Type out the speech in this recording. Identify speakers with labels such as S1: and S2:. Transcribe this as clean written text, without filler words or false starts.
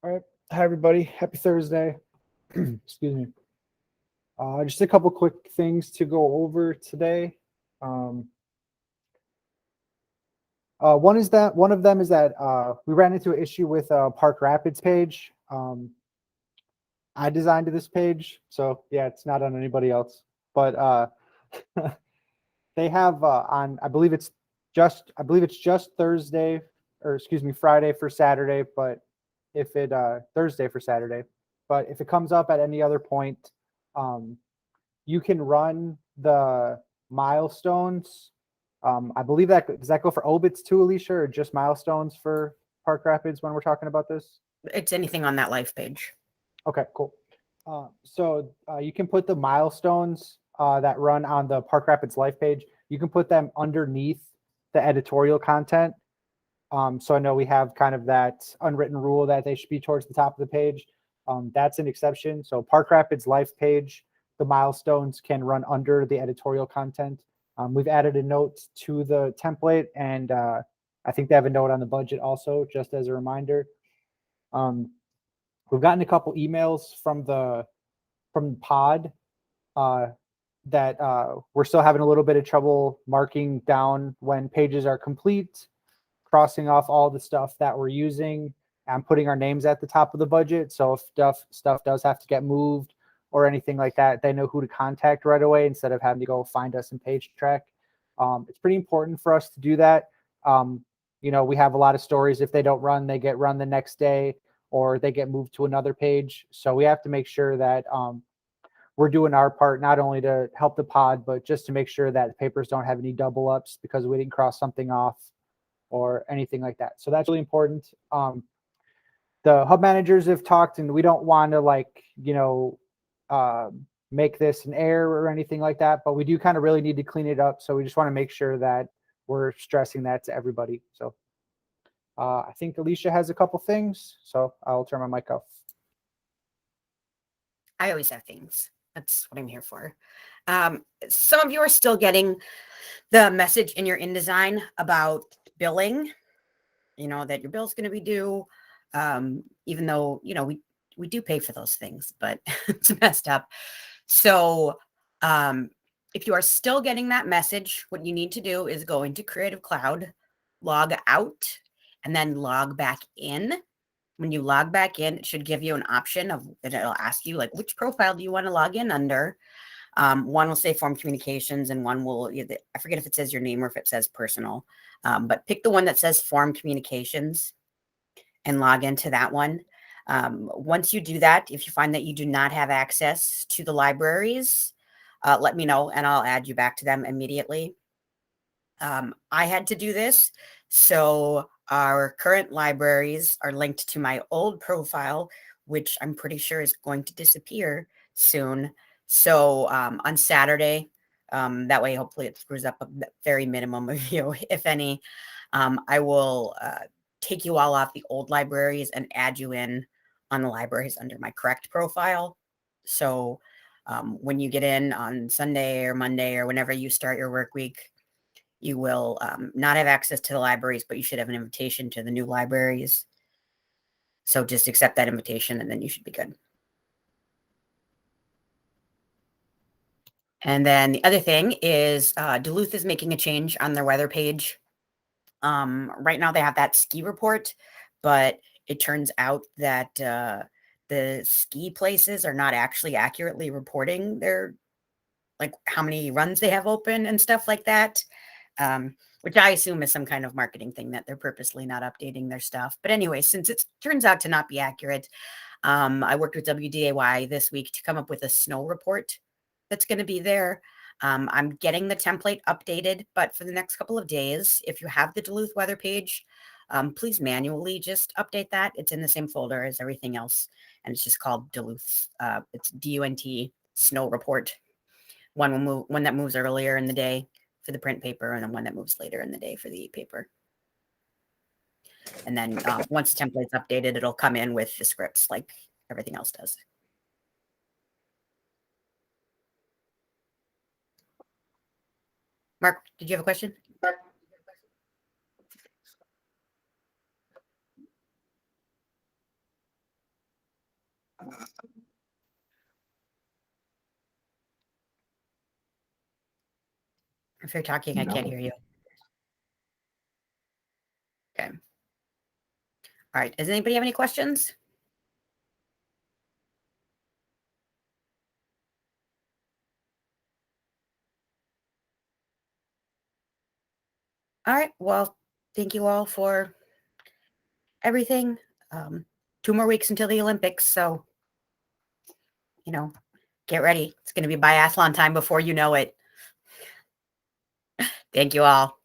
S1: All right. Hi, everybody. Happy Thursday. Excuse me. Just a couple quick things to go over today. Um, one of them is that we ran into an issue with Park Rapids page. I designed this page, so yeah, it's not on anybody else. But they have on, I believe it's just Thursday, or excuse me, Friday for Saturday, but if it Thursday for Saturday, but if it comes up at any other point, um, you can run the milestones. I believe that does that go for obits too, Alicia, or just milestones for Park Rapids when we're talking about this?
S2: It's anything on that life page.
S1: Okay, cool. So you can put the milestones that run on the Park Rapids Life page. You can put them underneath the editorial content. So I know we have kind of that unwritten rule that they should be towards the top of the page. That's an exception. So Park Rapids Life page, the milestones can run under the editorial content. We've added a note to the template, and I think they have a note on the budget also, just as a reminder. Um, we've gotten a couple emails from pod uh, that we're still having a little bit of trouble marking down when pages are complete, crossing off all the stuff that we're using, and putting our names at the top of the budget. So if stuff does have to get moved or anything like that, they know who to contact right away instead of having to go find us in page track. It's pretty important for us to do that. We have a lot of stories. If they don't run, they get run the next day or they get moved to another page. So we have to make sure that we're doing our part, not only to help the pod, but just to make sure that the papers don't have any double ups because we didn't cross something off or anything like that. So that's really important. The hub managers have talked, and we don't want to uh, make this an error or anything like that, but we do kind of really need to clean it up. So we just want to make sure that we're stressing that to everybody. So I think Alicia has a couple things, so I'll turn my mic off.
S2: I always have things. That's what I'm here for. Some of you are still getting the message in your InDesign about billing, that your bill's going to be due, even though, we do pay for those things, but it's messed up. So if you are still getting that message, what you need to do is go into Creative Cloud, log out, and then log back in. When you log back in, it should give you an option of, it'll ask you like, which profile do you want to log in under? One will say form communications and one will, I forget if it says your name or if it says personal, but pick the one that says form communications and log into that one. Once you do that, if you find that you do not have access to the libraries, let me know and I'll add you back to them immediately. I had to do this. So our current libraries are linked to my old profile, which I'm pretty sure is going to disappear soon. So on Saturday, that way hopefully it screws up a very minimum of you, if any, I will take you all off the old libraries and add you in on the libraries under my correct profile. So when you get in on Sunday or Monday or whenever you start your work week, you will not have access to the libraries, but you should have an invitation to the new libraries. So just accept that invitation and then you should be good. And then the other thing is Duluth is making a change on their weather page. Right now they have that ski report, but it turns out that the ski places are not actually accurately reporting their, like how many runs they have open and stuff like that. Which I assume is some kind of marketing thing that they're purposely not updating their stuff. But anyway, since it turns out to not be accurate, I worked with WDAY this week to come up with a snow report that's going to be there. I'm getting the template updated, but for the next couple of days, if you have the Duluth weather page, please manually just update that. It's in the same folder as everything else, and it's just called Duluth. It's DUNT snow report. One that moves earlier in the day for the print paper and then one that moves later in the day for the e-paper. And then once the template's updated, it'll come in with the scripts like everything else does. Mark, did you have a question? If you're talking, I can't hear you. Okay. All right. Does anybody have any questions? All right. Well, thank you all for everything. 2 more weeks until the Olympics. So, get ready. It's going to be biathlon time before you know it. Thank you all.